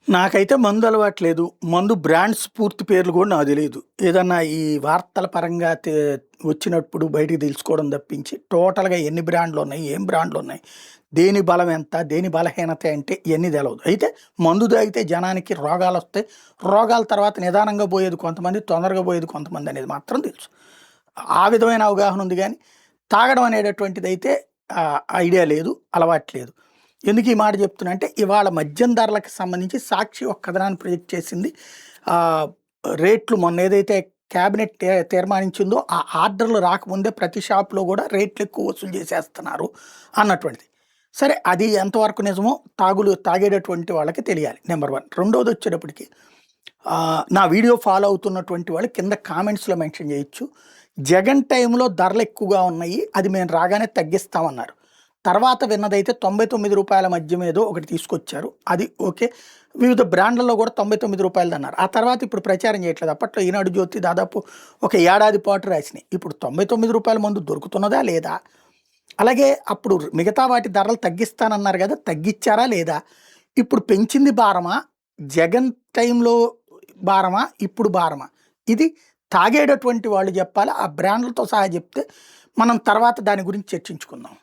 నాకైతే మందు అలవాట్లేదు. మందు బ్రాండ్స్ పూర్తి పేర్లు గూడా నాకు తెలీదు. ఏదన్నా ఈ వార్తల పరంగా వచ్చినప్పుడు బయటికి తెలుసుకోవడం తప్పించి, టోటల్‌గా ఎన్ని బ్రాండ్‌లున్నాయి, ఏం బ్రాండ్‌లున్నాయి, దేని బలం ఎంత, దేని బలహీనత అంటే ఇయన్నీ తెలవదు. అయితే మందు తాగితే జనానికి రోగాలొస్తాయి. రోగాల తర్వాత నిదానంగా పోయేది కొంతమంది, తొందరగా పోయేది కొంతమందనేది మాత్రం తెలుసు. ఆ విధమైన అవగాహన ఉంది గానీ, తాగడం అనేటటువంటిదైతే ఐడియా లేదు, అలవాటు లేదు. ఎందుకు ఈ మాట చెప్తున్నా అంటే, ఇవాళ మద్యం ధరలకు సంబంధించి 'సాక్షి' ఒక కథనాన్ని ప్రొజెక్ట్ చేసింది. ఆహ్, రేట్లు మొన్నేదైతే క్యాబినెట్ తీర్మానించిందో, ఆ ఆర్డర్‌లు రాకముందే ప్రతి షాప్‌లో గూడా రేట్లెక్కువ వసూలు చేసేస్తున్నారు అన్నటువంటిది. సరే అది ఎంతవరకు నిజమో తాగేటటువంటి వాళ్ళకి తెలియాలి నంబర్ 1. రెండోదొచ్చేటప్పటికి నా వీడియో ఫాలో అవుతున్నటువంటి వాళ్ళు కింద కామెంట్స్‌లో మెన్షన్ చేయొచ్చు. జగన్ టైంలో ధరలెక్కువగా ఉన్నాయి. అది మేము రాగానే తగ్గిస్తామన్నారు. తర్వాత విన్నదైతే రూ. 99 మద్యం ఏదో ఒకటి తీసుకొచ్చారు. అది ఓకే. వివిధ బ్రాండ్‌లలో కూడా రూ. 99 అన్నారు. ఆ తర్వాత ఇప్పుడు ప్రచారం చేయట్లేదు. అప్పట్లో ఈనాడు జ్యోతి దాదాపు ఒక ఏడాది పాటు రాసినాయి. ఇప్పుడు రూ. 99 మందు దొరుకుతున్నదా లేదా? అలాగే అప్పుడు మిగతా వాటి ధరలు తగ్గిస్తానన్నారు గదా! తగ్గిచ్చారా లేదా? ఇప్పుడు పెంచింది భారమా? జగన్ టైంలో భారమా? ఇప్పుడు భారమా? ఇది తాగేటటువంటి వాళ్ళు జెప్పాలి. ఆ బ్రాండ్‌లతో సహా జెప్తే మనం తర్వాత దాని గురించి చర్చించుకుందాం.